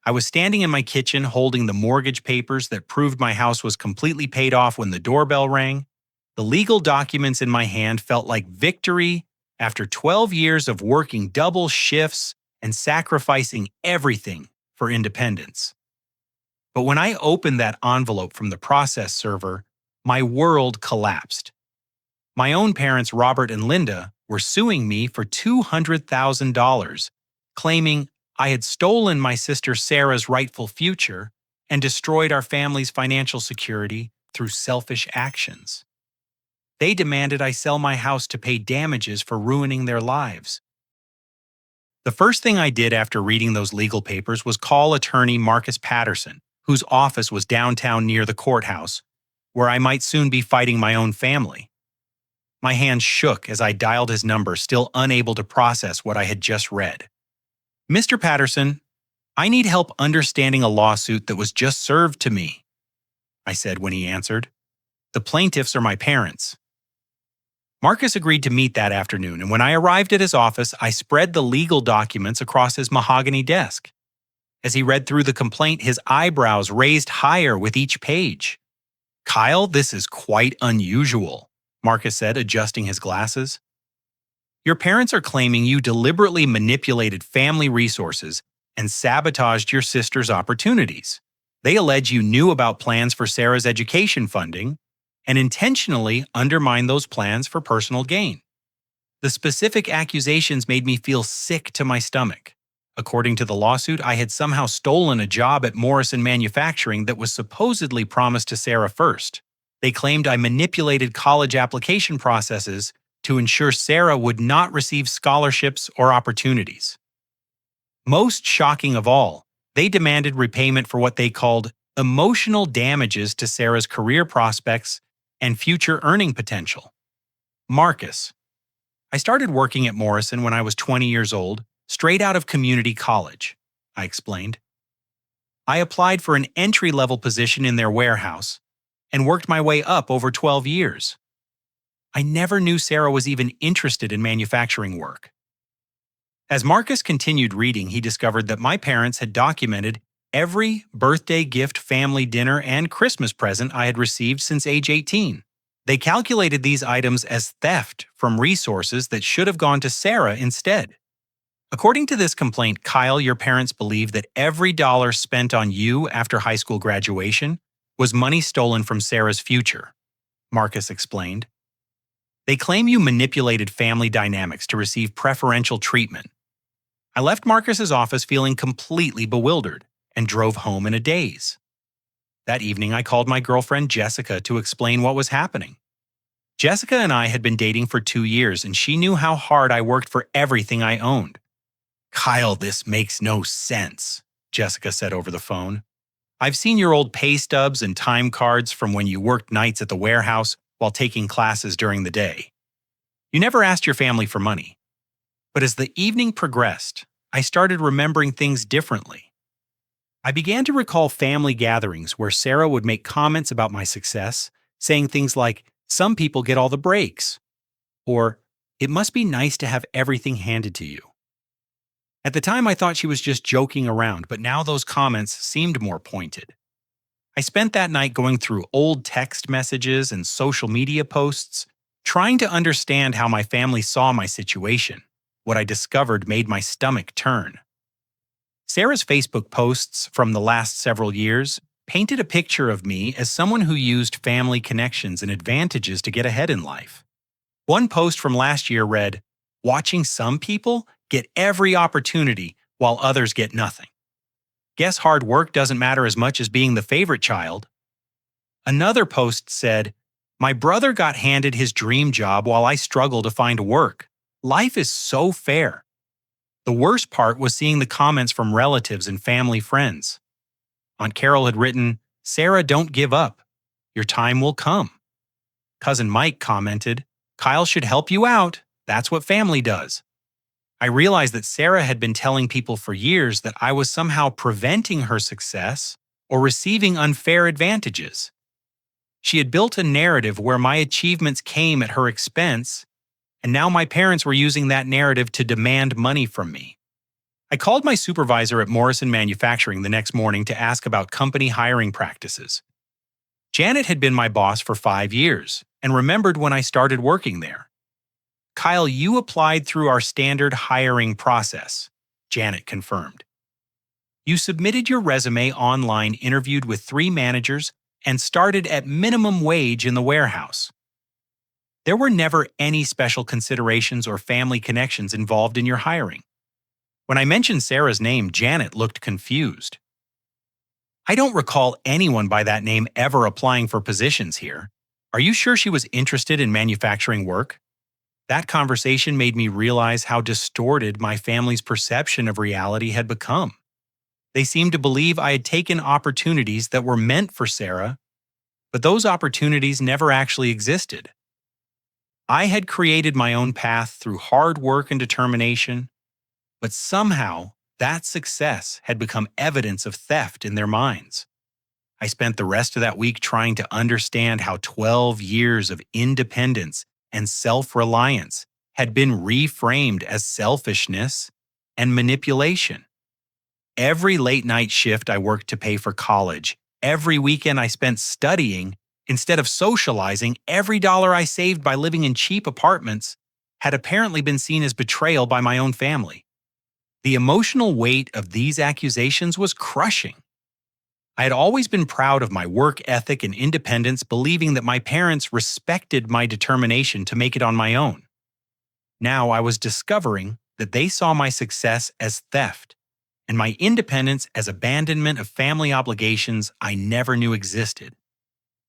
I was standing in my kitchen holding the mortgage papers that proved my house was completely paid off when the doorbell rang. The legal documents in my hand felt like victory after 12 years of working double shifts and sacrificing everything for independence. But when I opened that envelope from the process server, my world collapsed. My own parents, Robert and Linda, were suing me for $200,000, claiming I had stolen my sister Sarah's rightful future and destroyed our family's financial security through selfish actions. They demanded I sell my house to pay damages for ruining their lives. The first thing I did after reading those legal papers was call attorney Marcus Patterson, whose office was downtown near the courthouse, where I might soon be fighting my own family. My hands shook as I dialed his number, still unable to process what I had just read. "Mr. Patterson, I need help understanding a lawsuit that was just served to me," I said when he answered. "The plaintiffs are my parents." Marcus agreed to meet that afternoon, and when I arrived at his office, I spread the legal documents across his mahogany desk. As he read through the complaint, his eyebrows raised higher with each page. "Kyle, this is quite unusual," Marcus said, adjusting his glasses. "Your parents are claiming you deliberately manipulated family resources and sabotaged your sister's opportunities. They allege you knew about plans for Sarah's education funding and intentionally undermined those plans for personal gain. The specific accusations made me feel sick to my stomach. According to the lawsuit, I had somehow stolen a job at Morrison Manufacturing that was supposedly promised to Sarah first. They claimed I manipulated college application processes to ensure Sarah would not receive scholarships or opportunities. Most shocking of all, they demanded repayment for what they called emotional damages to Sarah's career prospects and future earning potential. Marcus. I started working at Morrison when I was 20 years old, straight out of community college, I explained. I applied for an entry-level position in their warehouse and worked my way up over 12 years. I never knew Sarah was even interested in manufacturing work. As Marcus continued reading, he discovered that my parents had documented every birthday gift, family dinner, and Christmas present I had received since age 18. They calculated these items as theft from resources that should have gone to Sarah instead. According to this complaint, Kyle, your parents believe that every dollar spent on you after high school graduation was money stolen from Sarah's future, Marcus explained. They claim you manipulated family dynamics to receive preferential treatment. I left Marcus's office feeling completely bewildered and drove home in a daze. That evening, I called my girlfriend Jessica to explain what was happening. Jessica and I had been dating for 2 years, and she knew how hard I worked for everything I owned. "Kyle, this makes no sense," Jessica said over the phone. "I've seen your old pay stubs and time cards from when you worked nights at the warehouse while taking classes during the day. You never asked your family for money. But as the evening progressed, I started remembering things differently. I began to recall family gatherings where Sarah would make comments about my success, saying things like, 'Some people get all the breaks,' or 'It must be nice to have everything handed to you.' At the time, I thought she was just joking around, but now those comments seemed more pointed. I spent that night going through old text messages and social media posts, trying to understand how my family saw my situation. What I discovered made my stomach turn. Sarah's Facebook posts from the last several years painted a picture of me as someone who used family connections and advantages to get ahead in life. One post from last year read, "Watching some people get every opportunity while others get nothing. Guess hard work doesn't matter as much as being the favorite child." Another post said, "My brother got handed his dream job while I struggle to find work. Life is so fair." The worst part was seeing the comments from relatives and family friends. Aunt Carol had written, "Sarah, don't give up. Your time will come." Cousin Mike commented, "Kyle should help you out. That's what family does." I realized that Sarah had been telling people for years that I was somehow preventing her success or receiving unfair advantages. She had built a narrative where my achievements came at her expense, and now my parents were using that narrative to demand money from me. I called my supervisor at Morrison Manufacturing the next morning to ask about company hiring practices. Janet had been my boss for 5 years and remembered when I started working there. Kyle, you applied through our standard hiring process, Janet confirmed. You submitted your resume online, interviewed with 3 managers, and started at minimum wage in the warehouse. There were never any special considerations or family connections involved in your hiring. When I mentioned Sarah's name, Janet looked confused. I don't recall anyone by that name ever applying for positions here. Are you sure she was interested in manufacturing work? That conversation made me realize how distorted my family's perception of reality had become. They seemed to believe I had taken opportunities that were meant for Sarah, but those opportunities never actually existed. I had created my own path through hard work and determination, but somehow that success had become evidence of theft in their minds. I spent the rest of that week trying to understand how 12 years of independence and self-reliance had been reframed as selfishness and manipulation. Every late-night shift I worked to pay for college, every weekend I spent studying, instead of socializing, every dollar I saved by living in cheap apartments had apparently been seen as betrayal by my own family. The emotional weight of these accusations was crushing. I had always been proud of my work ethic and independence, believing that my parents respected my determination to make it on my own. Now I was discovering that they saw my success as theft and my independence as abandonment of family obligations I never knew existed.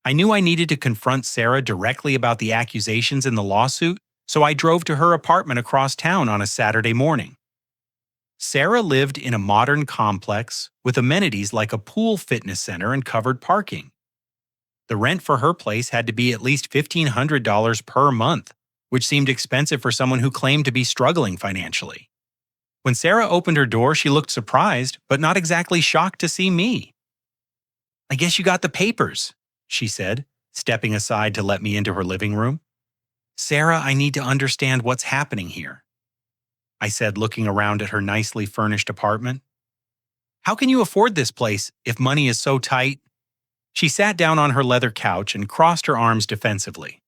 I knew I needed to confront Sarah directly about the accusations in the lawsuit, so I drove to her apartment across town on a Saturday morning. Sarah lived in a modern complex with amenities like a pool, fitness center, and covered parking. The rent for her place had to be at least $1,500 per month, which seemed expensive for someone who claimed to be struggling financially. When Sarah opened her door, she looked surprised, but not exactly shocked to see me. "I guess you got the papers," she said, stepping aside to let me into her living room. "Sarah, I need to understand what's happening here," I said, looking around at her nicely furnished apartment. "How can you afford this place if money is so tight?" She sat down on her leather couch and crossed her arms defensively.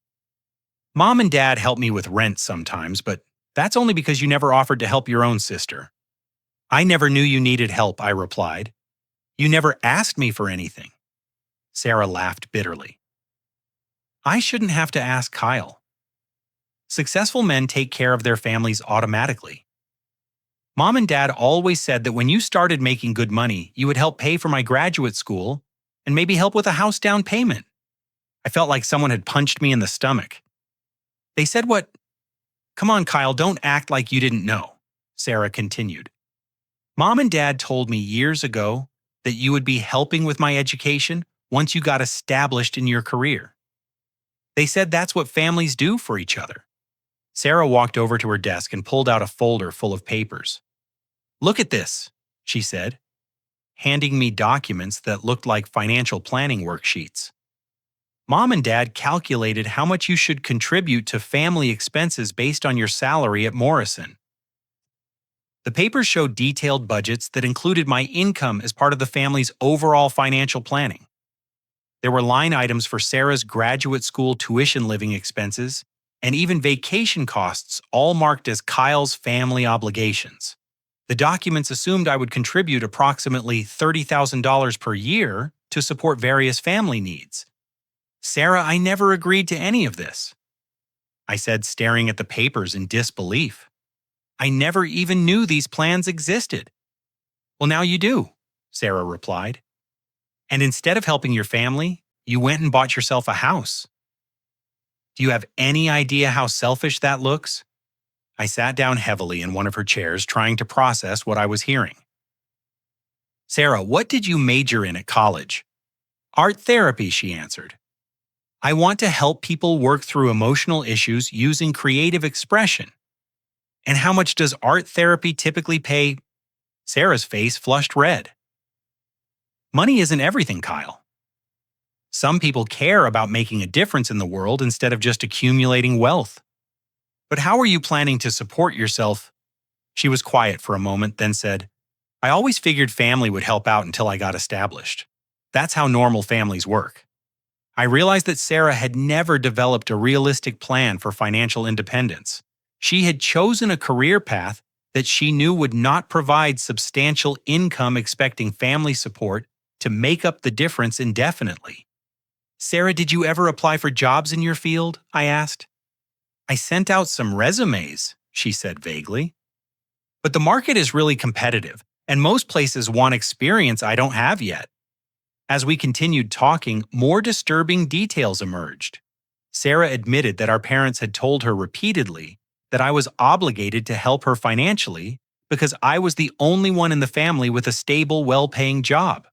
"Mom and Dad help me with rent sometimes, but that's only because you never offered to help your own sister." "I never knew you needed help," I replied. "You never asked me for anything." Sarah laughed bitterly. "I shouldn't have to ask Kyle. Successful men take care of their families automatically. Mom and Dad always said that when you started making good money, you would help pay for my graduate school and maybe help with a house down payment." I felt like someone had punched me in the stomach. "They said what?" "Come on, Kyle, don't act like you didn't know," Sarah continued. "Mom and Dad told me years ago that you would be helping with my education once you got established in your career. They said that's what families do for each other." Sarah walked over to her desk and pulled out a folder full of papers. "Look at this," she said, handing me documents that looked like financial planning worksheets. "Mom and Dad calculated how much you should contribute to family expenses based on your salary at Morrison." The papers showed detailed budgets that included my income as part of the family's overall financial planning. There were line items for Sarah's graduate school tuition living expenses and even vacation costs, all marked as Kyle's family obligations. The documents assumed I would contribute approximately $30,000 per year to support various family needs. "Sarah, I never agreed to any of this," I said, staring at the papers in disbelief. "I never even knew these plans existed." "Well, now you do," Sarah replied. "And instead of helping your family, you went and bought yourself a house. Do you have any idea how selfish that looks?" I sat down heavily in one of her chairs, trying to process what I was hearing. "Sarah, what did you major in at college?" "Art therapy," she answered. "I want to help people work through emotional issues using creative expression." "And how much does art therapy typically pay?" Sarah's face flushed red. "Money isn't everything, Kyle. Some people care about making a difference in the world instead of just accumulating wealth. But how are you planning to support yourself?" She was quiet for a moment, then said, I always figured family would help out until I got established. That's how normal families work. I realized that Sarah had never developed a realistic plan for financial independence. She had chosen a career path that she knew would not provide substantial income, expecting family support to make up the difference indefinitely. Sarah, did you ever apply for jobs in your field? I asked. I sent out some resumes, she said vaguely. But the market is really competitive, and most places want experience I don't have yet. As we continued talking, more disturbing details emerged. Sarah admitted that our parents had told her repeatedly that I was obligated to help her financially because I was the only one in the family with a stable, well-paying job.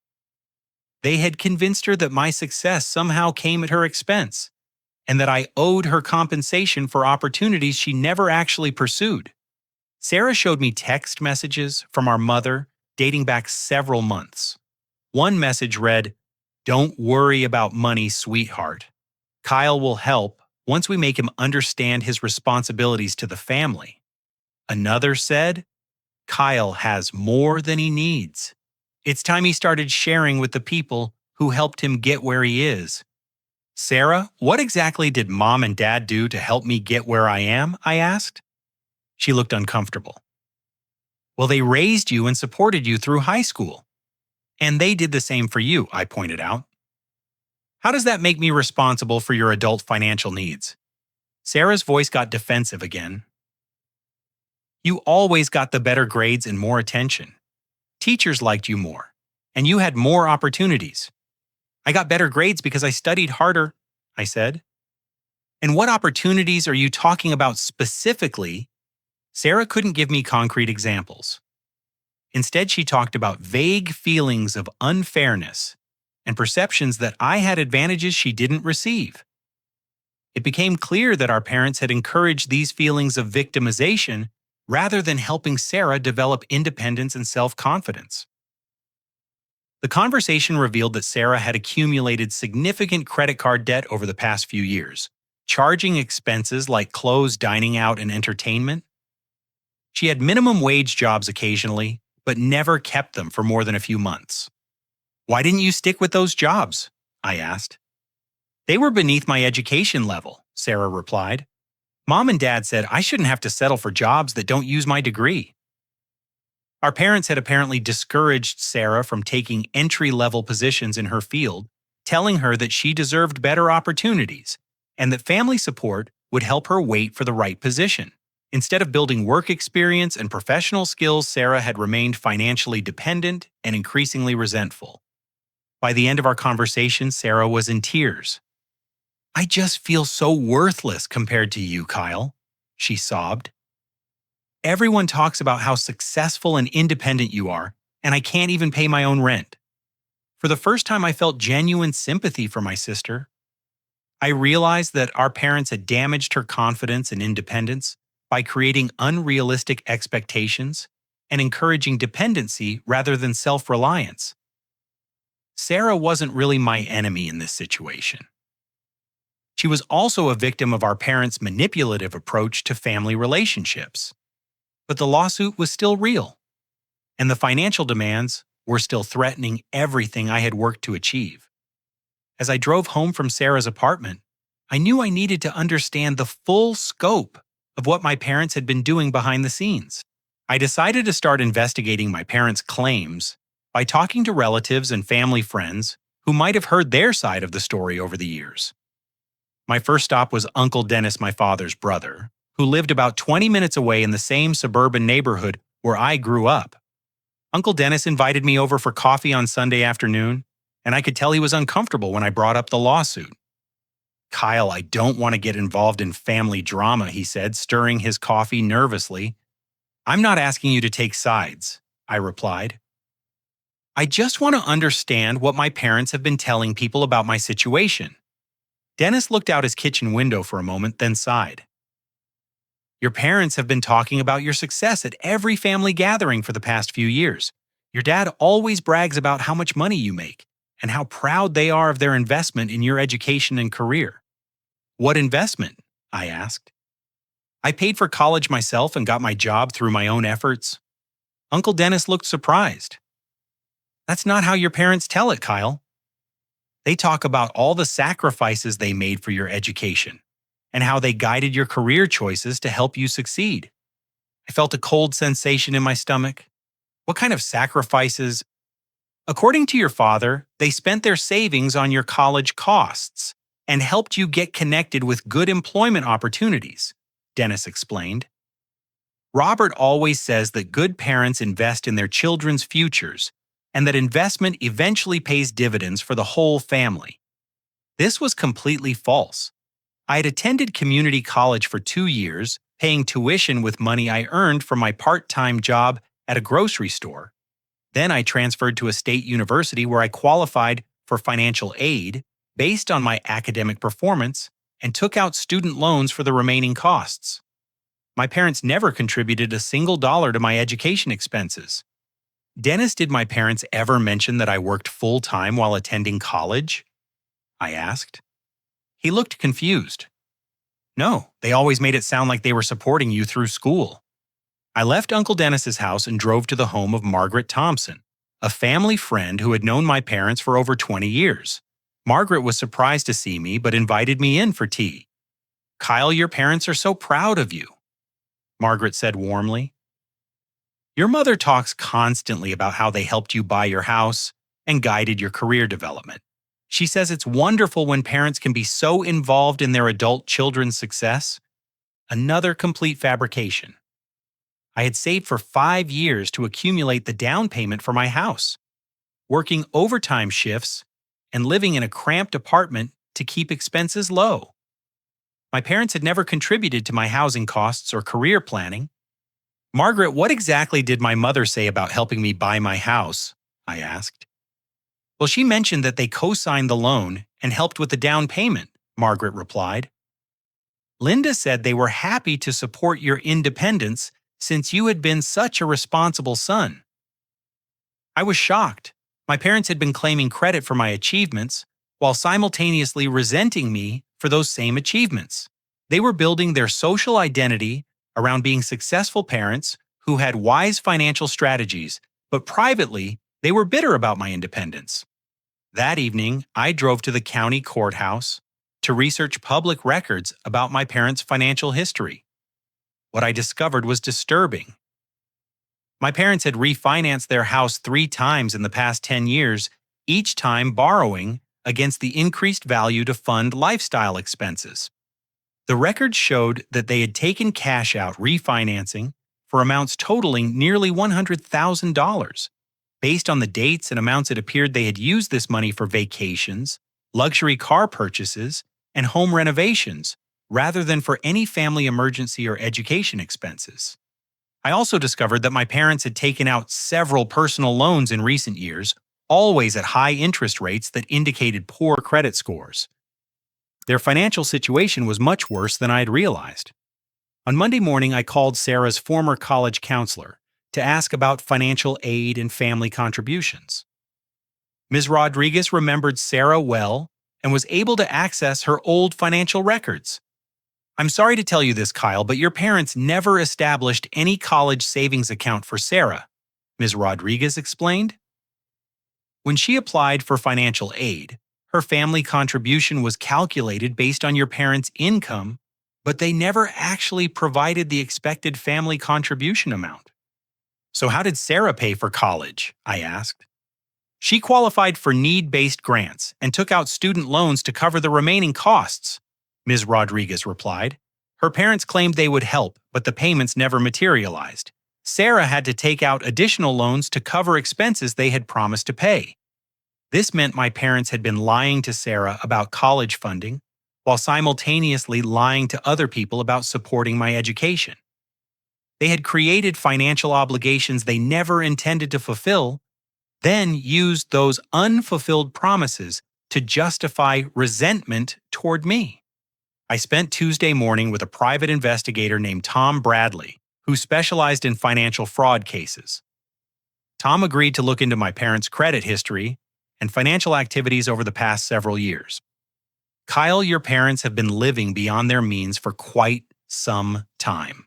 They had convinced her that my success somehow came at her expense, and that I owed her compensation for opportunities she never actually pursued. Sarah showed me text messages from our mother dating back several months. One message read, "Don't worry about money, sweetheart. Kyle will help once we make him understand his responsibilities to the family." Another said, "Kyle has more than he needs. It's time he started sharing with the people who helped him get where he is." Sarah, what exactly did Mom and Dad do to help me get where I am? I asked. She looked uncomfortable. Well, they raised you and supported you through high school. And they did the same for you, I pointed out. How does that make me responsible for your adult financial needs? Sarah's voice got defensive again. You always got the better grades and more attention. Teachers liked you more, and you had more opportunities. I got better grades because I studied harder, I said. And what opportunities are you talking about specifically? Sarah couldn't give me concrete examples. Instead, she talked about vague feelings of unfairness and perceptions that I had advantages she didn't receive. It became clear that our parents had encouraged these feelings of victimization rather than helping Sarah develop independence and self-confidence. The conversation revealed that Sarah had accumulated significant credit card debt over the past few years, charging expenses like clothes, dining out, and entertainment. She had minimum wage jobs occasionally, but never kept them for more than a few months. Why didn't you stick with those jobs? I asked. They were beneath my education level, Sarah replied. Mom and Dad said I shouldn't have to settle for jobs that don't use my degree. Our parents had apparently discouraged Sarah from taking entry-level positions in her field, telling her that she deserved better opportunities and that family support would help her wait for the right position. Instead of building work experience and professional skills, Sarah had remained financially dependent and increasingly resentful. By the end of our conversation, Sarah was in tears. I just feel so worthless compared to you, Kyle, she sobbed. Everyone talks about how successful and independent you are, and I can't even pay my own rent. For the first time, I felt genuine sympathy for my sister. I realized that our parents had damaged her confidence and independence by creating unrealistic expectations and encouraging dependency rather than self-reliance. Sarah wasn't really my enemy in this situation. She was also a victim of our parents' manipulative approach to family relationships. But the lawsuit was still real, and the financial demands were still threatening everything I had worked to achieve. As I drove home from Sarah's apartment, I knew I needed to understand the full scope of what my parents had been doing behind the scenes. I decided to start investigating my parents' claims by talking to relatives and family friends who might have heard their side of the story over the years. My first stop was Uncle Dennis, my father's brother, who lived about 20 minutes away in the same suburban neighborhood where I grew up. Uncle Dennis invited me over for coffee on Sunday afternoon, and I could tell he was uncomfortable when I brought up the lawsuit. Kyle, I don't want to get involved in family drama, he said, stirring his coffee nervously. I'm not asking you to take sides, I replied. I just want to understand what my parents have been telling people about my situation. Dennis looked out his kitchen window for a moment, then sighed. Your parents have been talking about your success at every family gathering for the past few years. Your dad always brags about how much money you make and how proud they are of their investment in your education and career. What investment? I asked. I paid for college myself and got my job through my own efforts. Uncle Dennis looked surprised. That's not how your parents tell it, Kyle. They talk about all the sacrifices they made for your education and how they guided your career choices to help you succeed. I felt a cold sensation in my stomach. What kind of sacrifices? According to your father, they spent their savings on your college costs and helped you get connected with good employment opportunities, Dennis explained. Robert always says that good parents invest in their children's futures and that investment eventually pays dividends for the whole family. This was completely false. I had attended community college for 2 years, paying tuition with money I earned from my part-time job at a grocery store. Then I transferred to a state university where I qualified for financial aid based on my academic performance and took out student loans for the remaining costs. My parents never contributed a single dollar to my education expenses. Dennis, did my parents ever mention that I worked full-time while attending college? I asked. He looked confused. No, they always made it sound like they were supporting you through school. I left Uncle Dennis's house and drove to the home of Margaret Thompson, a family friend who had known my parents for over 20 years. Margaret was surprised to see me but invited me in for tea. Kyle, your parents are so proud of you, Margaret said warmly. Your mother talks constantly about how they helped you buy your house and guided your career development. She says it's wonderful when parents can be so involved in their adult children's success. Another complete fabrication. I had saved for 5 years to accumulate the down payment for my house, working overtime shifts and living in a cramped apartment to keep expenses low. My parents had never contributed to my housing costs or career planning. Margaret, what exactly did my mother say about helping me buy my house? I asked. Well, she mentioned that they co-signed the loan and helped with the down payment, Margaret replied. Linda said they were happy to support your independence since you had been such a responsible son. I was shocked. My parents had been claiming credit for my achievements while simultaneously resenting me for those same achievements. They were building their social identity around being successful parents who had wise financial strategies, but privately, they were bitter about my independence. That evening, I drove to the county courthouse to research public records about my parents' financial history. What I discovered was disturbing. My parents had refinanced their house 3 times in the past 10 years, each time borrowing against the increased value to fund lifestyle expenses. The records showed that they had taken cash out refinancing for amounts totaling nearly $100,000. Based on the dates and amounts, it appeared they had used this money for vacations, luxury car purchases, and home renovations, rather than for any family emergency or education expenses. I also discovered that my parents had taken out several personal loans in recent years, always at high interest rates that indicated poor credit scores. Their financial situation was much worse than I had realized. On Monday morning, I called Sarah's former college counselor to ask about financial aid and family contributions. Ms. Rodriguez remembered Sarah well and was able to access her old financial records. I'm sorry to tell you this, Kyle, but your parents never established any college savings account for Sarah, Ms. Rodriguez explained. When she applied for financial aid, her family contribution was calculated based on your parents' income, but they never actually provided the expected family contribution amount. So how did Sarah pay for college? I asked. She qualified for need-based grants and took out student loans to cover the remaining costs, Ms. Rodriguez replied. Her parents claimed they would help, but the payments never materialized. Sarah had to take out additional loans to cover expenses they had promised to pay. This meant my parents had been lying to Sarah about college funding, while simultaneously lying to other people about supporting my education. They had created financial obligations they never intended to fulfill, then used those unfulfilled promises to justify resentment toward me. I spent Tuesday morning with a private investigator named Tom Bradley, who specialized in financial fraud cases. Tom agreed to look into my parents' credit history and financial activities over the past several years. Kyle, your parents have been living beyond their means for quite some time,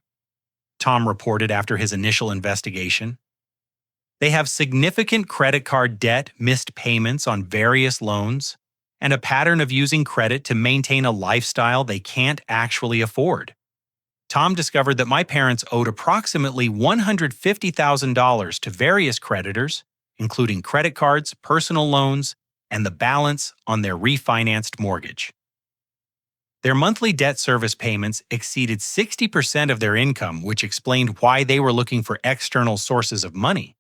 Tom reported after his initial investigation. They have significant credit card debt, missed payments on various loans, and a pattern of using credit to maintain a lifestyle they can't actually afford. Tom discovered that my parents owed approximately $150,000 to various creditors, including credit cards, personal loans, and the balance on their refinanced mortgage. Their monthly debt service payments exceeded 60% of their income, which explained why they were looking for external sources of money.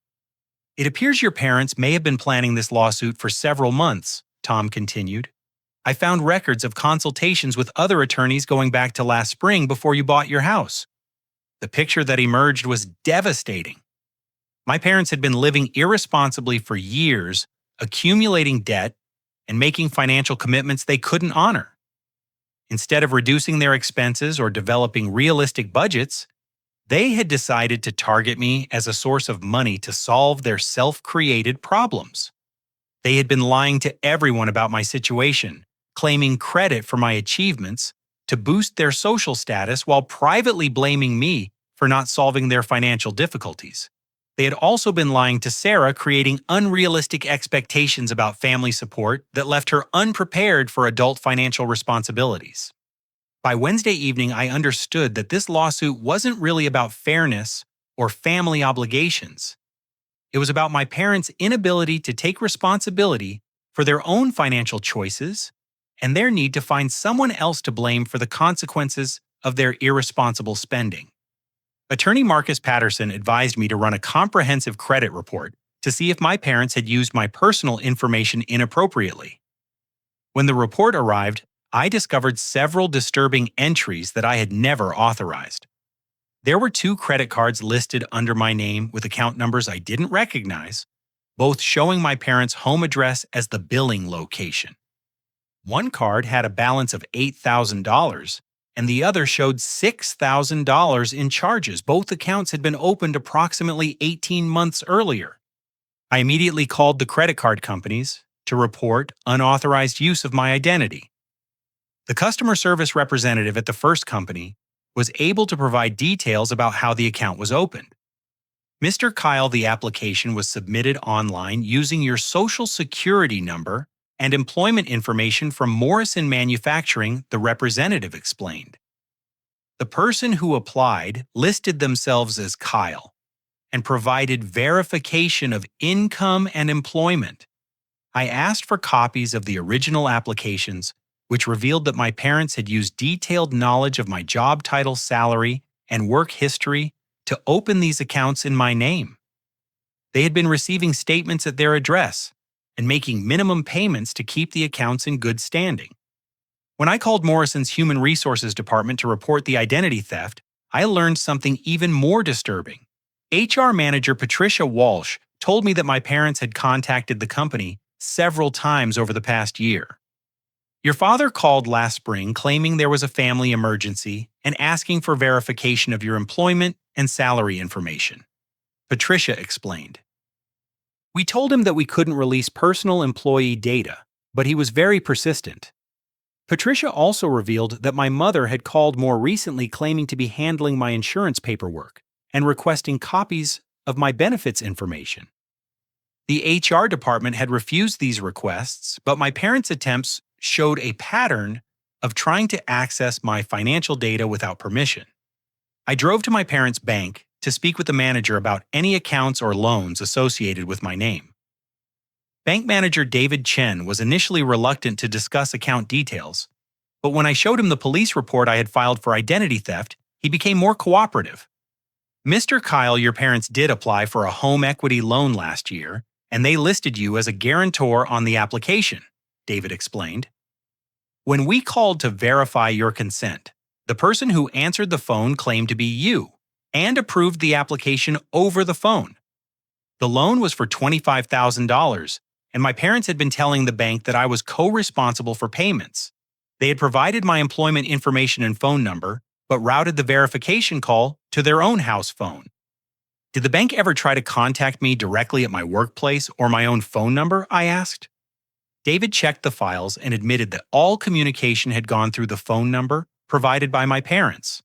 It appears your parents may have been planning this lawsuit for several months, Tom continued. I found records of consultations with other attorneys going back to last spring before you bought your house. The picture that emerged was devastating. My parents had been living irresponsibly for years, accumulating debt, and making financial commitments they couldn't honor. Instead of reducing their expenses or developing realistic budgets, they had decided to target me as a source of money to solve their self-created problems. They had been lying to everyone about my situation, claiming credit for my achievements to boost their social status while privately blaming me for not solving their financial difficulties. They had also been lying to Sarah, creating unrealistic expectations about family support that left her unprepared for adult financial responsibilities. By Wednesday evening, I understood that this lawsuit wasn't really about fairness or family obligations. It was about my parents' inability to take responsibility for their own financial choices and their need to find someone else to blame for the consequences of their irresponsible spending. Attorney Marcus Patterson advised me to run a comprehensive credit report to see if my parents had used my personal information inappropriately. When the report arrived, I discovered several disturbing entries that I had never authorized. There were 2 credit cards listed under my name with account numbers I didn't recognize, both showing my parents' home address as the billing location. One card had a balance of $8,000, and the other showed $6,000 in charges. Both accounts had been opened approximately 18 months earlier. I immediately called the credit card companies to report unauthorized use of my identity. The customer service representative at the first company was able to provide details about how the account was opened. Mr. Kyle, the application was submitted online using your social security number and employment information from Morrison Manufacturing, the representative explained. The person who applied listed themselves as Kyle and provided verification of income and employment. I asked for copies of the original applications, which revealed that my parents had used detailed knowledge of my job title, salary, and work history to open these accounts in my name. They had been receiving statements at their address and making minimum payments to keep the accounts in good standing. When I called Morrison's Human Resources Department to report the identity theft, I learned something even more disturbing. HR manager Patricia Walsh told me that my parents had contacted the company several times over the past year. Your father called last spring claiming there was a family emergency and asking for verification of your employment and salary information, Patricia explained. We told him that we couldn't release personal employee data, but he was very persistent. Patricia also revealed that my mother had called more recently claiming to be handling my insurance paperwork and requesting copies of my benefits information. The HR department had refused these requests, but my parents' attempts showed a pattern of trying to access my financial data without permission. I drove to my parents' bank to speak with the manager about any accounts or loans associated with my name. Bank manager David Chen was initially reluctant to discuss account details, but when I showed him the police report I had filed for identity theft, he became more cooperative. Mr. Kyle, your parents did apply for a home equity loan last year, and they listed you as a guarantor on the application, David explained. When we called to verify your consent, the person who answered the phone claimed to be you and approved the application over the phone. The loan was for $25,000, and my parents had been telling the bank that I was co-responsible for payments. They had provided my employment information and phone number, but routed the verification call to their own house phone. Did the bank ever try to contact me directly at my workplace or my own phone number? I asked. David checked the files and admitted that all communication had gone through the phone number provided by my parents.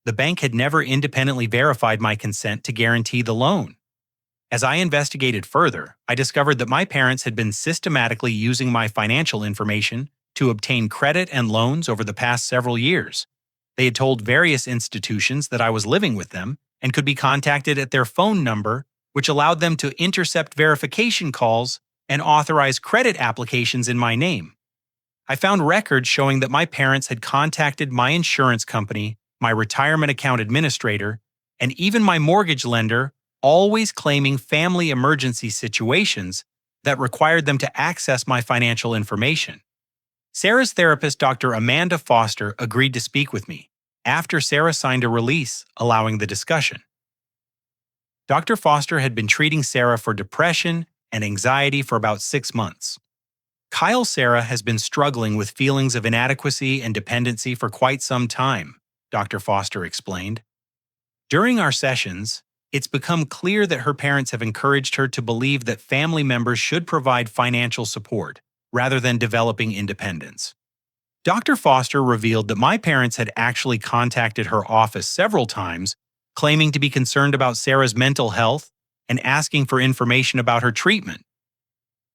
The bank had never independently verified my consent to guarantee the loan. As I investigated further, I discovered that my parents had been systematically using my financial information to obtain credit and loans over the past several years. They had told various institutions that I was living with them and could be contacted at their phone number, which allowed them to intercept verification calls and authorize credit applications in my name. I found records showing that my parents had contacted my insurance company, my retirement account administrator, and even my mortgage lender, always claiming family emergency situations that required them to access my financial information. Sarah's therapist, Dr. Amanda Foster, agreed to speak with me after Sarah signed a release allowing the discussion. Dr. Foster had been treating Sarah for depression and anxiety for about 6 months. Sarah has been struggling with feelings of inadequacy and dependency for quite some time, Dr. Foster explained. During our sessions, it's become clear that her parents have encouraged her to believe that family members should provide financial support rather than developing independence. Dr. Foster revealed that my parents had actually contacted her office several times, claiming to be concerned about Sarah's mental health and asking for information about her treatment.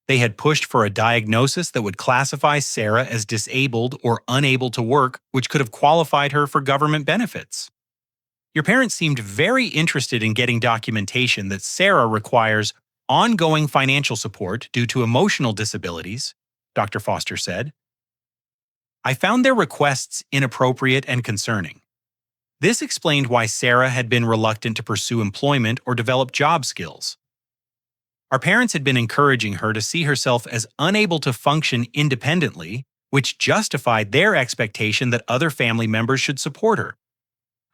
They had pushed for a diagnosis that would classify Sarah as disabled or unable to work, which could have qualified her for government benefits. Your parents seemed very interested in getting documentation that Sarah requires ongoing financial support due to emotional disabilities, Dr. Foster said. I found their requests inappropriate and concerning. This explained why Sarah had been reluctant to pursue employment or develop job skills. Our parents had been encouraging her to see herself as unable to function independently, which justified their expectation that other family members should support her.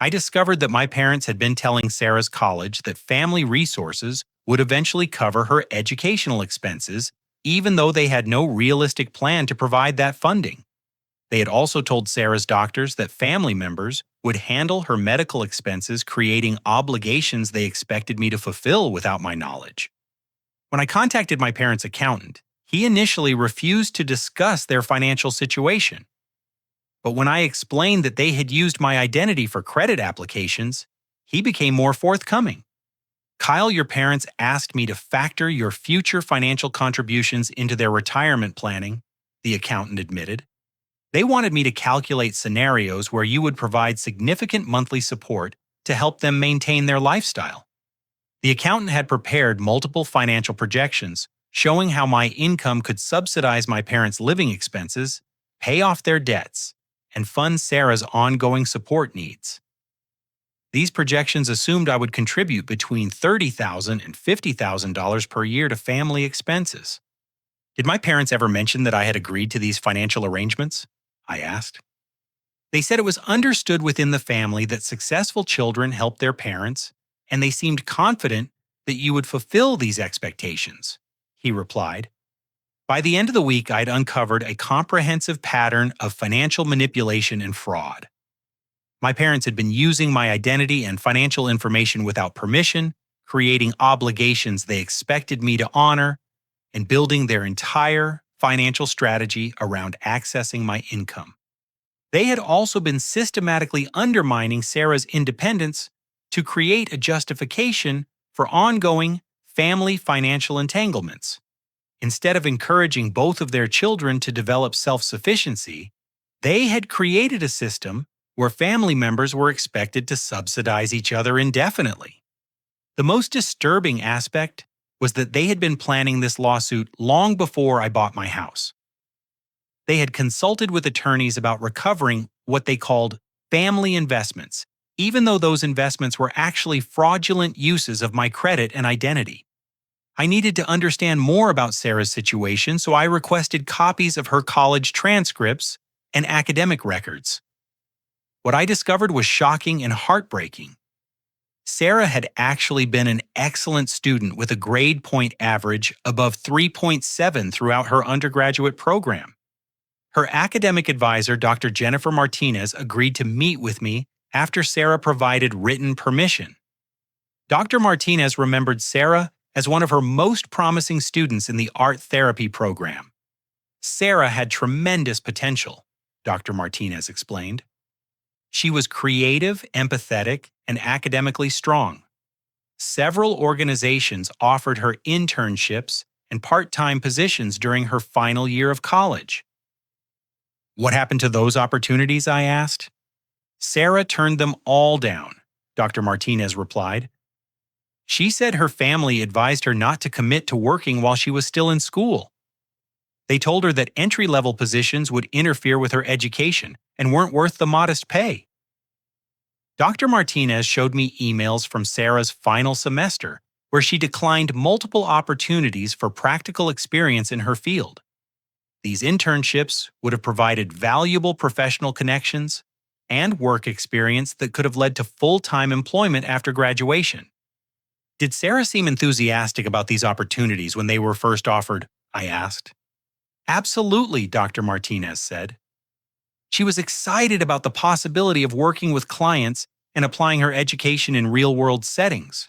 I discovered that my parents had been telling Sarah's college that family resources would eventually cover her educational expenses, even though they had no realistic plan to provide that funding. They had also told Sarah's doctors that family members would handle her medical expenses, creating obligations they expected me to fulfill without my knowledge. When I contacted my parents' accountant, he initially refused to discuss their financial situation. But when I explained that they had used my identity for credit applications, he became more forthcoming. Your parents asked me to factor your future financial contributions into their retirement planning, the accountant admitted. They wanted me to calculate scenarios where you would provide significant monthly support to help them maintain their lifestyle. The accountant had prepared multiple financial projections showing how my income could subsidize my parents' living expenses, pay off their debts, and fund Sarah's ongoing support needs. These projections assumed I would contribute between $30,000 and $50,000 per year to family expenses. Did my parents ever mention that I had agreed to these financial arrangements? I asked. They said it was understood within the family that successful children help their parents, and they seemed confident that you would fulfill these expectations, he replied. By the end of the week, I'd uncovered a comprehensive pattern of financial manipulation and fraud. My parents had been using my identity and financial information without permission, creating obligations they expected me to honor, and building their entire financial strategy around accessing my income. They had also been systematically undermining Sarah's independence to create a justification for ongoing family financial entanglements. Instead of encouraging both of their children to develop self-sufficiency, they had created a system where family members were expected to subsidize each other indefinitely. The most disturbing aspect was that they had been planning this lawsuit long before I bought my house. They had consulted with attorneys about recovering what they called family investments, even though those investments were actually fraudulent uses of my credit and identity. I needed to understand more about Sarah's situation, so I requested copies of her college transcripts and academic records. What I discovered was shocking and heartbreaking. Sarah had actually been an excellent student with a grade point average above 3.7 throughout her undergraduate program. Her academic advisor, Dr. Jennifer Martinez, agreed to meet with me after Sarah provided written permission. Dr. Martinez remembered Sarah as one of her most promising students in the art therapy program. Sarah had tremendous potential, Dr. Martinez explained. She was creative, empathetic, and academically strong. Several organizations offered her internships and part-time positions during her final year of college. What happened to those opportunities, I asked. Sarah turned them all down, Dr. Martinez replied. She said her family advised her not to commit to working while she was still in school. They told her that entry-level positions would interfere with her education and weren't worth the modest pay. Dr. Martinez showed me emails from Sarah's final semester where she declined multiple opportunities for practical experience in her field. These internships would have provided valuable professional connections and work experience that could have led to full-time employment after graduation. Did Sarah seem enthusiastic about these opportunities when they were first offered? I asked. Absolutely, Dr. Martinez said. She was excited about the possibility of working with clients and applying her education in real-world settings.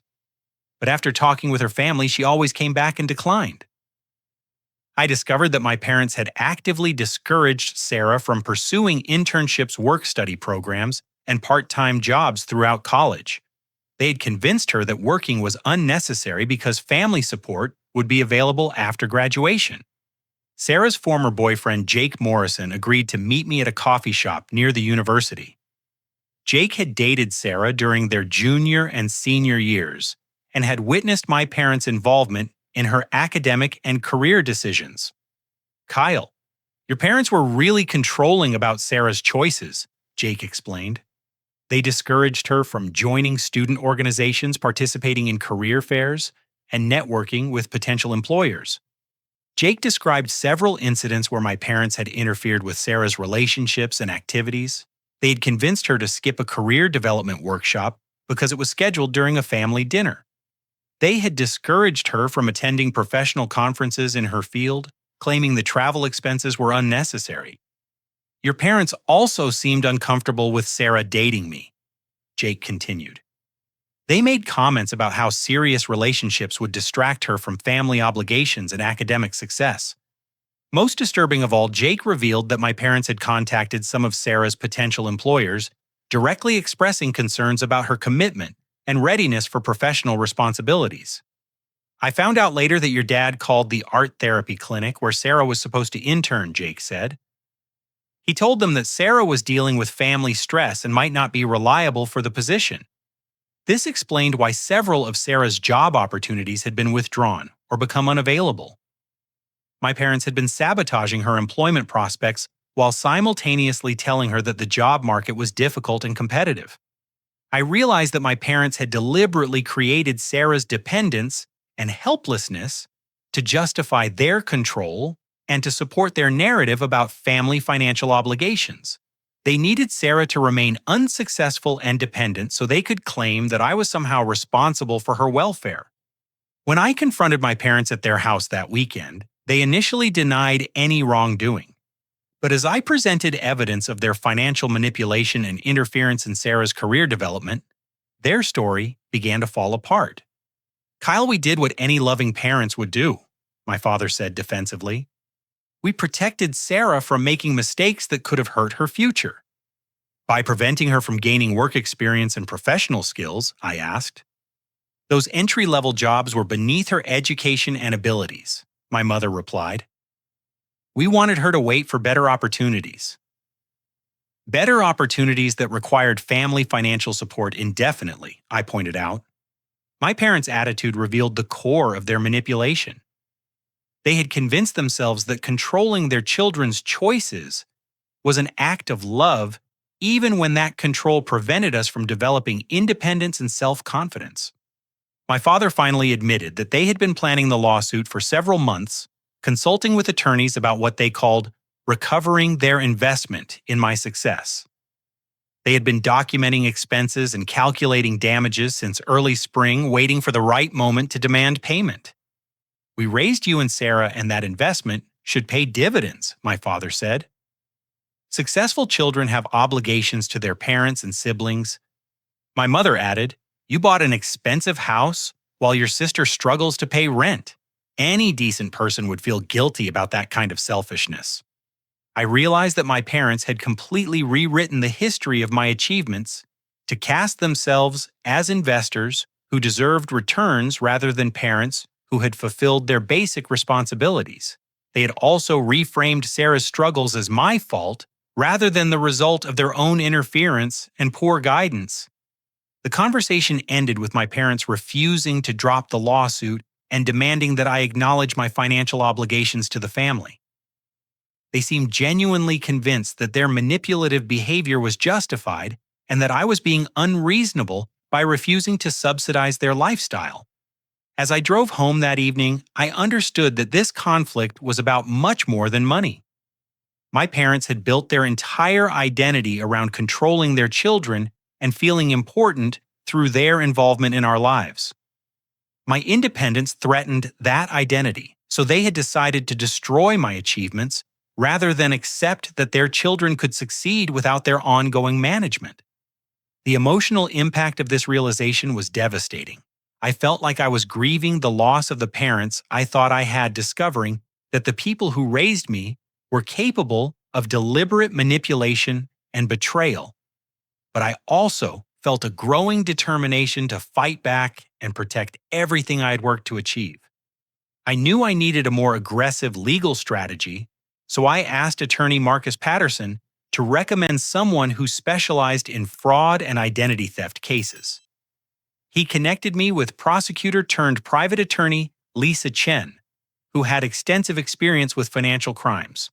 But after talking with her family, she always came back and declined. I discovered that my parents had actively discouraged Sarah from pursuing internships, work-study programs, and part-time jobs throughout college. They had convinced her that working was unnecessary because family support would be available after graduation. Sarah's former boyfriend, Jake Morrison, agreed to meet me at a coffee shop near the university. Jake had dated Sarah during their junior and senior years and had witnessed my parents' involvement in her academic and career decisions. Kyle, your parents were really controlling about Sarah's choices, Jake explained. They discouraged her from joining student organizations, participating in career fairs, and networking with potential employers. Jake described several incidents where my parents had interfered with Sarah's relationships and activities. They had convinced her to skip a career development workshop because it was scheduled during a family dinner. They had discouraged her from attending professional conferences in her field, claiming the travel expenses were unnecessary. Your parents also seemed uncomfortable with Sarah dating me, Jake continued. They made comments about how serious relationships would distract her from family obligations and academic success. Most disturbing of all, Jake revealed that my parents had contacted some of Sarah's potential employers, directly expressing concerns about her commitment and readiness for professional responsibilities. I found out later that your dad called the art therapy clinic where Sarah was supposed to intern, Jake said. He told them that Sarah was dealing with family stress and might not be reliable for the position. This explained why several of Sarah's job opportunities had been withdrawn or become unavailable. My parents had been sabotaging her employment prospects while simultaneously telling her that the job market was difficult and competitive. I realized that my parents had deliberately created Sarah's dependence and helplessness to justify their control and to support their narrative about family financial obligations. They needed Sarah to remain unsuccessful and dependent so they could claim that I was somehow responsible for her welfare. When I confronted my parents at their house that weekend, they initially denied any wrongdoing. But as I presented evidence of their financial manipulation and interference in Sarah's career development, their story began to fall apart. Kyle, we did what any loving parents would do, my father said defensively. We protected Sarah from making mistakes that could have hurt her future. By preventing her from gaining work experience and professional skills, I asked. Those entry-level jobs were beneath her education and abilities, my mother replied. We wanted her to wait for better opportunities. Better opportunities that required family financial support indefinitely, I pointed out. My parents' attitude revealed the core of their manipulation. They had convinced themselves that controlling their children's choices was an act of love, even when that control prevented us from developing independence and self-confidence. My father finally admitted that they had been planning the lawsuit for several months, consulting with attorneys about what they called recovering their investment in my success. They had been documenting expenses and calculating damages since early spring, waiting for the right moment to demand payment. We raised you and Sarah, and that investment should pay dividends, my father said. Successful children have obligations to their parents and siblings. My mother added, you bought an expensive house while your sister struggles to pay rent. Any decent person would feel guilty about that kind of selfishness. I realized that my parents had completely rewritten the history of my achievements to cast themselves as investors who deserved returns rather than parents who had fulfilled their basic responsibilities. They had also reframed Sarah's struggles as my fault rather than the result of their own interference and poor guidance. The conversation ended with my parents refusing to drop the lawsuit and demanding that I acknowledge my financial obligations to the family. They seemed genuinely convinced that their manipulative behavior was justified and that I was being unreasonable by refusing to subsidize their lifestyle. As I drove home that evening, I understood that this conflict was about much more than money. My parents had built their entire identity around controlling their children and feeling important through their involvement in our lives. My independence threatened that identity, so they had decided to destroy my achievements rather than accept that their children could succeed without their ongoing management. The emotional impact of this realization was devastating. I felt like I was grieving the loss of the parents I thought I had, discovering that the people who raised me were capable of deliberate manipulation and betrayal. But I also felt a growing determination to fight back and protect everything I had worked to achieve. I knew I needed a more aggressive legal strategy, so I asked attorney Marcus Patterson to recommend someone who specialized in fraud and identity theft cases. He connected me with prosecutor-turned-private attorney Lisa Chen, who had extensive experience with financial crimes.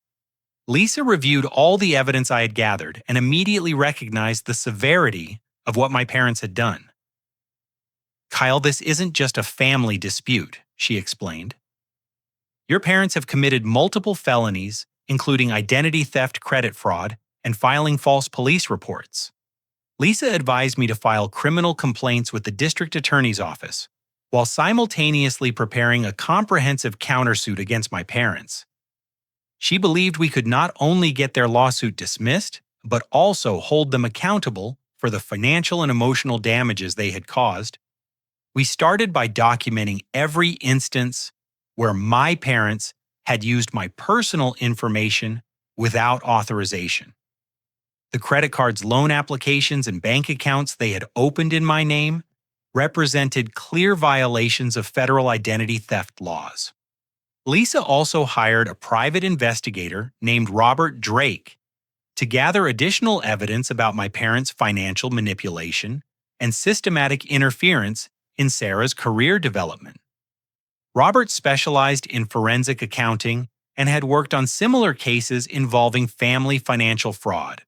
Lisa reviewed all the evidence I had gathered and immediately recognized the severity of what my parents had done. "Kyle, this isn't just a family dispute," she explained. "Your parents have committed multiple felonies, including identity theft, credit fraud, and filing false police reports." Lisa advised me to file criminal complaints with the district attorney's office, while simultaneously preparing a comprehensive countersuit against my parents. She believed we could not only get their lawsuit dismissed, but also hold them accountable for the financial and emotional damages they had caused. We started by documenting every instance where my parents had used my personal information without authorization. The credit cards, loan applications, and bank accounts they had opened in my name represented clear violations of federal identity theft laws. Lisa also hired a private investigator named Robert Drake to gather additional evidence about my parents' financial manipulation and systematic interference in Sarah's career development. Robert specialized in forensic accounting and had worked on similar cases involving family financial fraud.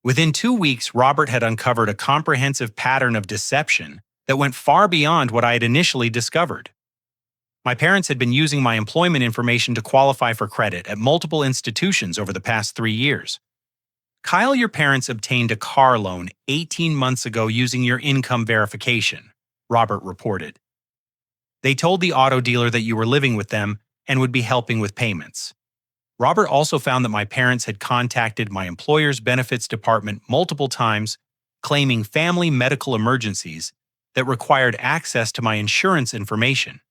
Within 2 weeks, Robert had uncovered a comprehensive pattern of deception that went far beyond what I had initially discovered. My parents had been using my employment information to qualify for credit at multiple institutions over the past 3 years. "Kyle, your parents obtained a car loan 18 months ago using your income verification," Robert reported. "They told the auto dealer that you were living with them and would be helping with payments." Robert also found that my parents had contacted my employer's benefits department multiple times, claiming family medical emergencies that required access to my insurance information.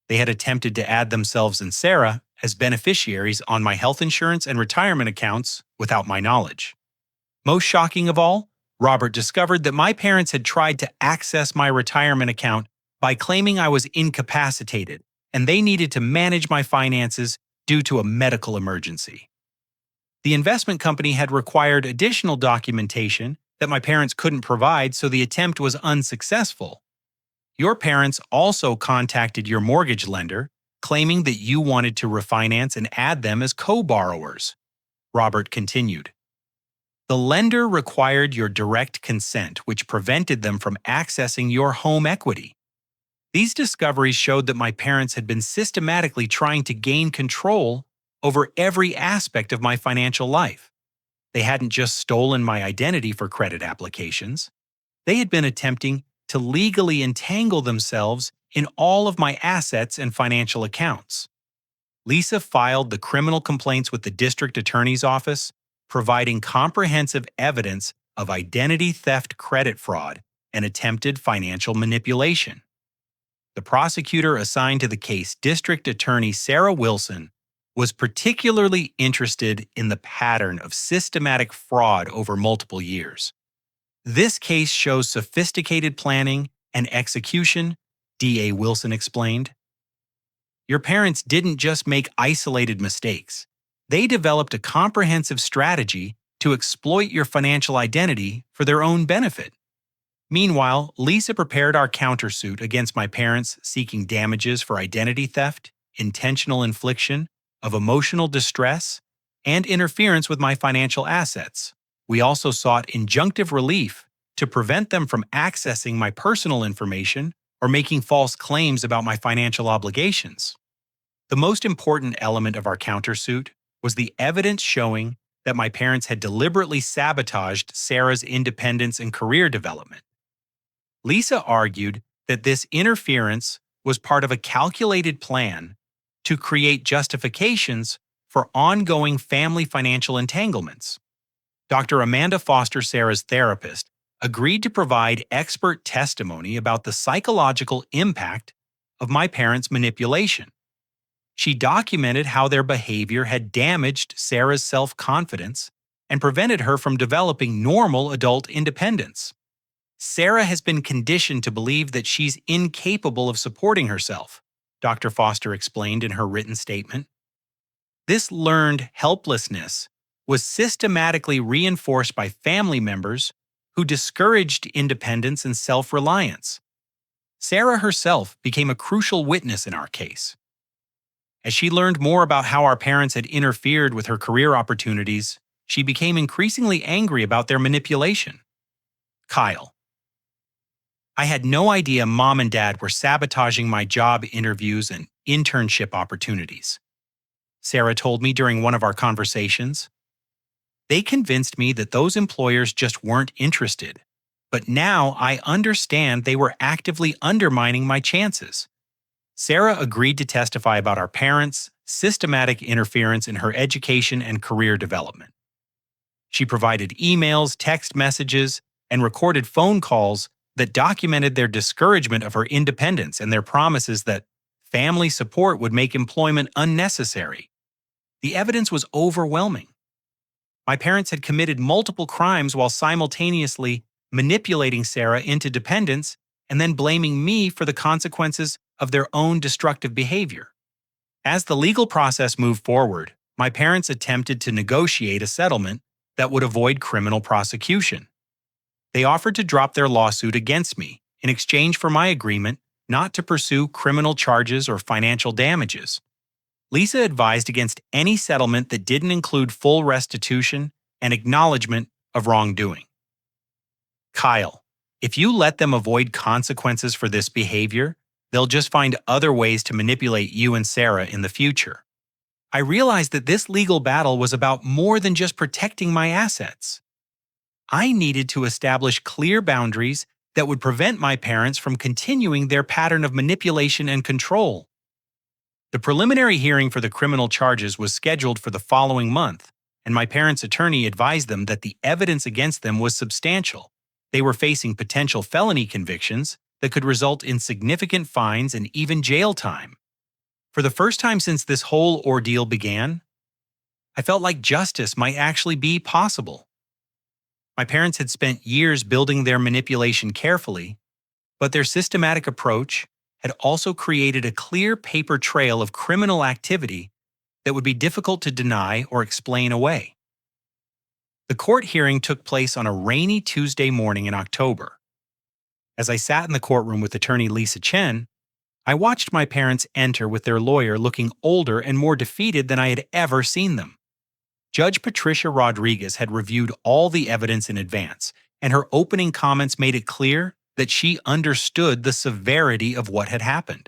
They had attempted to add themselves and Sarah as beneficiaries on my health insurance and retirement accounts without my knowledge. Most shocking of all, Robert discovered that my parents had tried to access my retirement account by claiming I was incapacitated and they needed to manage my finances due to a medical emergency. The investment company had required additional documentation that my parents couldn't provide, so the attempt was unsuccessful. Your parents also contacted your mortgage lender, claiming that you wanted to refinance and add them as co-borrowers. Robert continued. The lender required your direct consent, which prevented them from accessing your home equity. These discoveries showed that my parents had been systematically trying to gain control over every aspect of my financial life. They hadn't just stolen my identity for credit applications. They had been attempting to legally entangle themselves in all of my assets and financial accounts. Lisa filed the criminal complaints with the district attorney's office, providing comprehensive evidence of identity theft, credit fraud, and attempted financial manipulation. The prosecutor assigned to the case, District Attorney Sarah Wilson, was particularly interested in the pattern of systematic fraud over multiple years. This case shows sophisticated planning and execution, D.A. Wilson explained. Your parents didn't just make isolated mistakes. They developed a comprehensive strategy to exploit your financial identity for their own benefit. Meanwhile, Lisa prepared our countersuit against my parents seeking damages for identity theft, intentional infliction of emotional distress, and interference with my financial assets. We also sought injunctive relief to prevent them from accessing my personal information or making false claims about my financial obligations. The most important element of our countersuit was the evidence showing that my parents had deliberately sabotaged Sarah's independence and career development. Lisa argued that this interference was part of a calculated plan to create justifications for ongoing family financial entanglements. Dr. Amanda Foster, Sarah's therapist, agreed to provide expert testimony about the psychological impact of my parents' manipulation. She documented how their behavior had damaged Sarah's self-confidence and prevented her from developing normal adult independence. Sarah has been conditioned to believe that she's incapable of supporting herself, Dr. Foster explained in her written statement. This learned helplessness was systematically reinforced by family members who discouraged independence and self-reliance. Sarah herself became a crucial witness in our case. As she learned more about how our parents had interfered with her career opportunities, she became increasingly angry about their manipulation. Kyle: I had no idea Mom and Dad were sabotaging my job interviews and internship opportunities. Sarah told me during one of our conversations. They convinced me that those employers just weren't interested, but now I understand they were actively undermining my chances. Sarah agreed to testify about our parents' systematic interference in her education and career development. She provided emails, text messages, and recorded phone calls that documented their discouragement of her independence and their promises that family support would make employment unnecessary. The evidence was overwhelming. My parents had committed multiple crimes while simultaneously manipulating Sarah into dependence and then blaming me for the consequences of their own destructive behavior. As the legal process moved forward, my parents attempted to negotiate a settlement that would avoid criminal prosecution. They offered to drop their lawsuit against me in exchange for my agreement not to pursue criminal charges or financial damages. Lisa advised against any settlement that didn't include full restitution and acknowledgement of wrongdoing. Kyle: if you let them avoid consequences for this behavior, they'll just find other ways to manipulate you and Sarah in the future. I realized that this legal battle was about more than just protecting my assets. I needed to establish clear boundaries that would prevent my parents from continuing their pattern of manipulation and control. The preliminary hearing for the criminal charges was scheduled for the following month, and my parents' attorney advised them that the evidence against them was substantial. They were facing potential felony convictions that could result in significant fines and even jail time. For the first time since this whole ordeal began, I felt like justice might actually be possible. My parents had spent years building their manipulation carefully, but their systematic approach had also created a clear paper trail of criminal activity that would be difficult to deny or explain away. The court hearing took place on a rainy Tuesday morning in October. As I sat in the courtroom with attorney Lisa Chen, I watched my parents enter with their lawyer looking older and more defeated than I had ever seen them. Judge Patricia Rodriguez had reviewed all the evidence in advance, and her opening comments made it clear that she understood the severity of what had happened.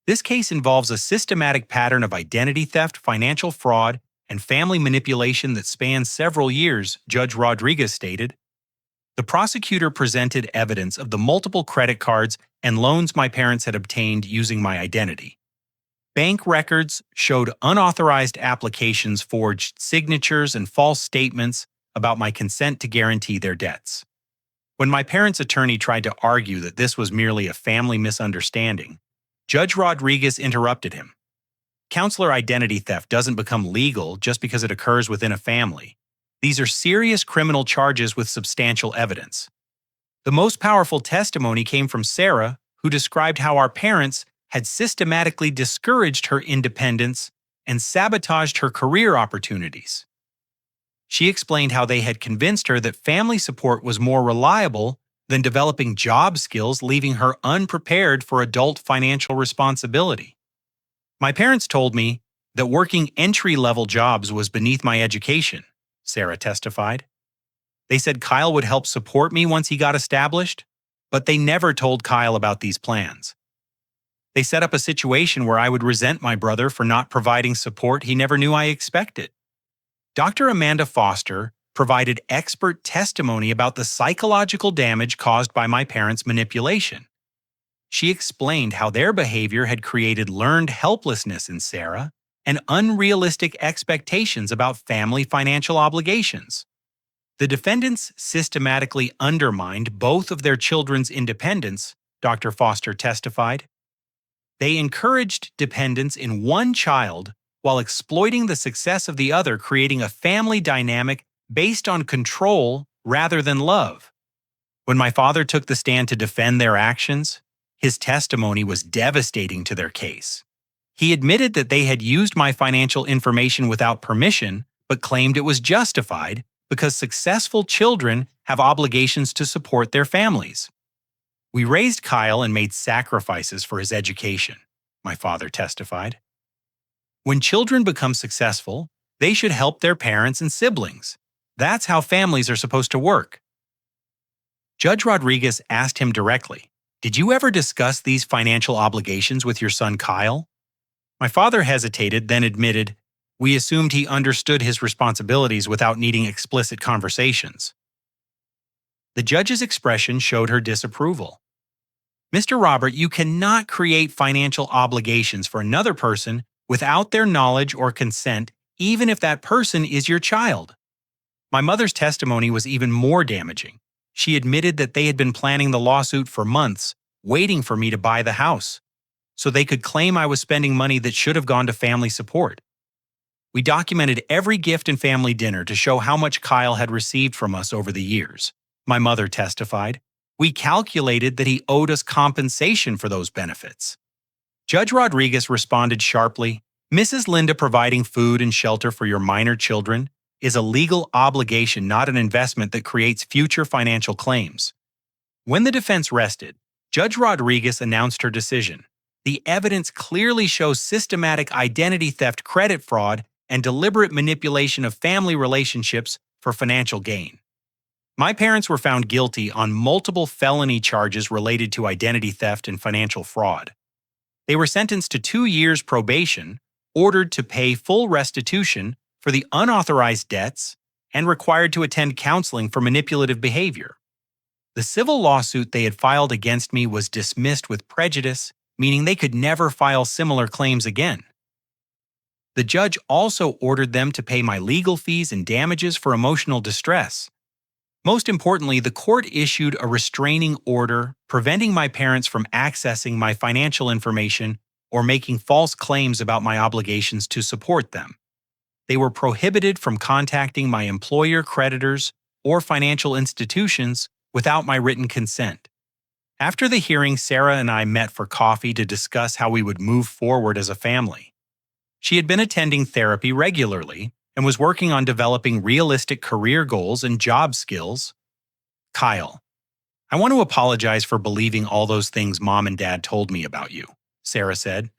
This case involves a systematic pattern of identity theft, financial fraud, and family manipulation that spans several years, Judge Rodriguez stated. The prosecutor presented evidence of the multiple credit cards and loans my parents had obtained using my identity. Bank records showed unauthorized applications, forged signatures, and false statements about my consent to guarantee their debts. When my parents' attorney tried to argue that this was merely a family misunderstanding, Judge Rodriguez interrupted him. Counselor identity theft doesn't become legal just because it occurs within a family. These are serious criminal charges with substantial evidence. The most powerful testimony came from Sarah, who described how our parents had systematically discouraged her independence and sabotaged her career opportunities. She explained how they had convinced her that family support was more reliable than developing job skills, leaving her unprepared for adult financial responsibility. My parents told me that working entry-level jobs was beneath my education, Sarah testified. They said Kyle would help support me once he got established, but they never told Kyle about these plans. They set up a situation where I would resent my brother for not providing support he never knew I expected. Dr. Amanda Foster provided expert testimony about the psychological damage caused by my parents' manipulation. She explained how their behavior had created learned helplessness in Sarah and unrealistic expectations about family financial obligations. The defendants systematically undermined both of their children's independence, Dr. Foster testified. They encouraged dependence in one child while exploiting the success of the other, creating a family dynamic based on control rather than love. When my father took the stand to defend their actions, his testimony was devastating to their case. He admitted that they had used my financial information without permission, but claimed it was justified because successful children have obligations to support their families. We raised Kyle and made sacrifices for his education, my father testified. When children become successful, they should help their parents and siblings. That's how families are supposed to work. Judge Rodriguez asked him directly, "Did you ever discuss these financial obligations with your son Kyle?" My father hesitated, then admitted, "We assumed he understood his responsibilities without needing explicit conversations." The judge's expression showed her disapproval. "Mr. Robert, you cannot create financial obligations for another person without their knowledge or consent, even if that person is your child." My mother's testimony was even more damaging. She admitted that they had been planning the lawsuit for months, waiting for me to buy the house, so they could claim I was spending money that should have gone to family support. We documented every gift and family dinner to show how much Kyle had received from us over the years, my mother testified. We calculated that he owed us compensation for those benefits. Judge Rodriguez responded sharply, "Mrs. Linda, providing food and shelter for your minor children is a legal obligation, not an investment that creates future financial claims." When the defense rested, Judge Rodriguez announced her decision. The evidence clearly shows systematic identity theft, credit fraud, and deliberate manipulation of family relationships for financial gain. My parents were found guilty on multiple felony charges related to identity theft and financial fraud. They were sentenced to 2 years probation, ordered to pay full restitution for the unauthorized debts, and required to attend counseling for manipulative behavior. The civil lawsuit they had filed against me was dismissed with prejudice, meaning they could never file similar claims again. The judge also ordered them to pay my legal fees and damages for emotional distress. Most importantly, the court issued a restraining order preventing my parents from accessing my financial information or making false claims about my obligations to support them. They were prohibited from contacting my employer, creditors, or financial institutions without my written consent. After the hearing, Sarah and I met for coffee to discuss how we would move forward as a family. She had been attending therapy regularly and was working on developing realistic career goals and job skills. "Kyle, I want to apologize for believing all those things Mom and Dad told me about you," Sarah said.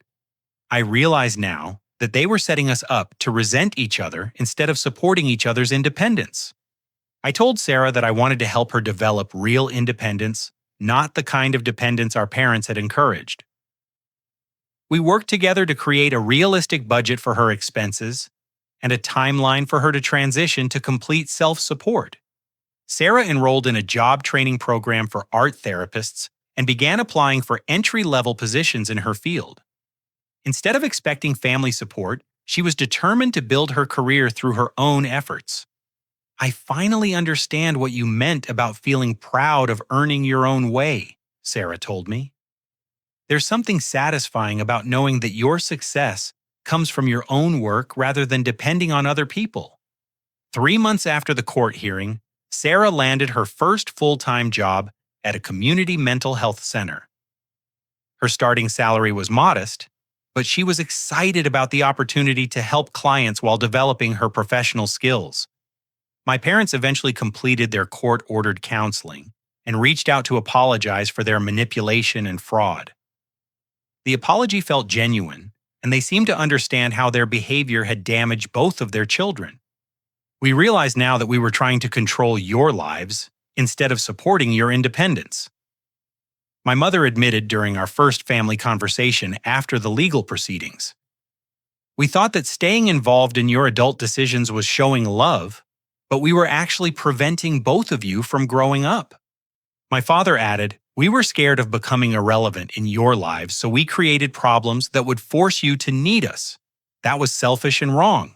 "I realize now that they were setting us up to resent each other instead of supporting each other's independence." I told Sarah that I wanted to help her develop real independence, not the kind of dependence our parents had encouraged. We worked together to create a realistic budget for her expenses and a timeline for her to transition to complete self-support. Sarah enrolled in a job training program for art therapists and began applying for entry-level positions in her field. Instead of expecting family support, she was determined to build her career through her own efforts. "I finally understand what you meant about feeling proud of earning your own way," Sarah told me. "There's something satisfying about knowing that your success comes from your own work rather than depending on other people. 3 months after the court hearing, Sarah landed her first full-time job at a community mental health center. Her starting salary was modest, but she was excited about the opportunity to help clients while developing her professional skills. My parents eventually completed their court-ordered counseling and reached out to apologize for their manipulation and fraud. The apology felt genuine, and they seemed to understand how their behavior had damaged both of their children. We realize now that we were trying to control your lives instead of supporting your independence. My mother admitted during our first family conversation after the legal proceedings. We thought that staying involved in your adult decisions was showing love, but we were actually preventing both of you from growing up. My father added, we were scared of becoming irrelevant in your lives, so we created problems that would force you to need us. That was selfish and wrong.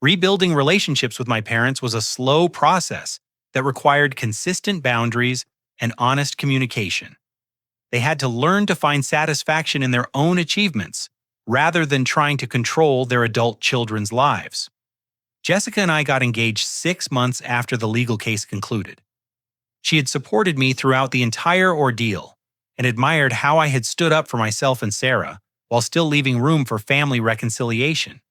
Rebuilding relationships with my parents was a slow process that required consistent boundaries and honest communication. They had to learn to find satisfaction in their own achievements, rather than trying to control their adult children's lives. Jessica and I got engaged 6 months after the legal case concluded. She had supported me throughout the entire ordeal and admired how I had stood up for myself and Sarah while still leaving room for family reconciliation.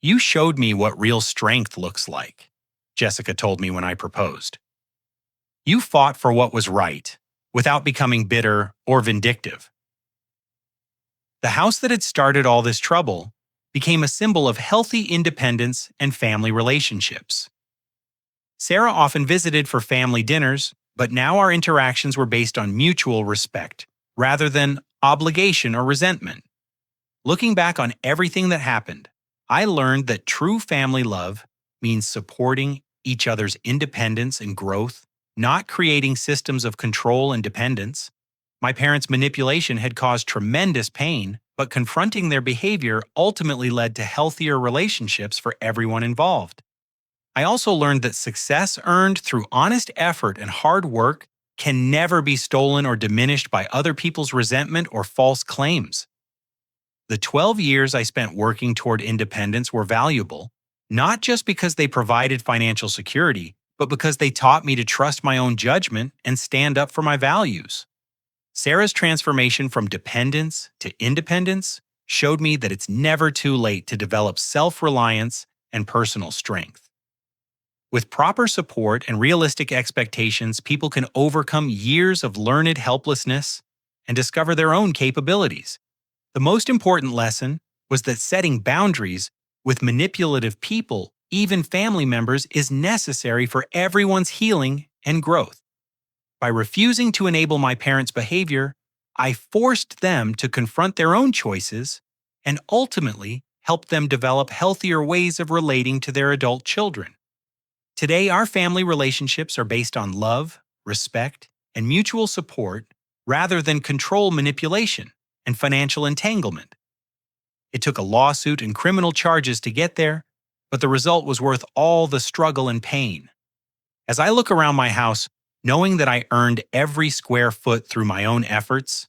You showed me what real strength looks like, Jessica told me when I proposed. You fought for what was right, without becoming bitter or vindictive. The house that had started all this trouble became a symbol of healthy independence and family relationships. Sarah often visited for family dinners, but now our interactions were based on mutual respect, rather than obligation or resentment. Looking back on everything that happened, I learned that true family love means supporting each other's independence and growth, not creating systems of control and dependence. My parents' manipulation had caused tremendous pain, but confronting their behavior ultimately led to healthier relationships for everyone involved. I also learned that success earned through honest effort and hard work can never be stolen or diminished by other people's resentment or false claims. The 12 years I spent working toward independence were valuable, not just because they provided financial security, but because they taught me to trust my own judgment and stand up for my values. Sarah's transformation from dependence to independence showed me that it's never too late to develop self-reliance and personal strength. With proper support and realistic expectations, people can overcome years of learned helplessness and discover their own capabilities. The most important lesson was that setting boundaries with manipulative people, even family members, is necessary for everyone's healing and growth. By refusing to enable my parents' behavior, I forced them to confront their own choices and ultimately helped them develop healthier ways of relating to their adult children. Today, our family relationships are based on love, respect, and mutual support rather than control manipulation and financial entanglement. It took a lawsuit and criminal charges to get there, but the result was worth all the struggle and pain. As I look around my house, knowing that I earned every square foot through my own efforts,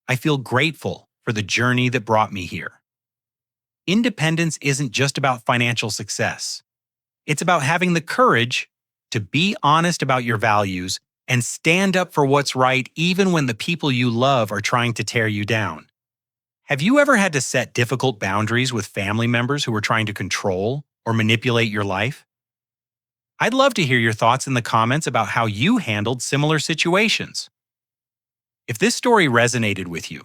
I feel grateful for the journey that brought me here. Independence isn't just about financial success. It's about having the courage to be honest about your values and stand up for what's right even when the people you love are trying to tear you down. Have you ever had to set difficult boundaries with family members who were trying to control or manipulate your life? I'd love to hear your thoughts in the comments about how you handled similar situations. If this story resonated with you,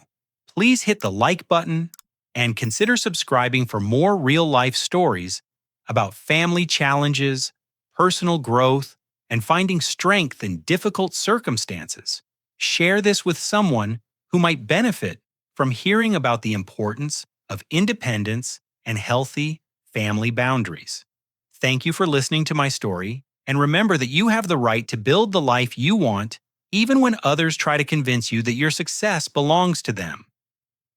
please hit the like button and consider subscribing for more real-life stories about family challenges, personal growth, and finding strength in difficult circumstances. Share this with someone who might benefit from hearing about the importance of independence and healthy family boundaries. Thank you for listening to my story, and remember that you have the right to build the life you want, even when others try to convince you that your success belongs to them.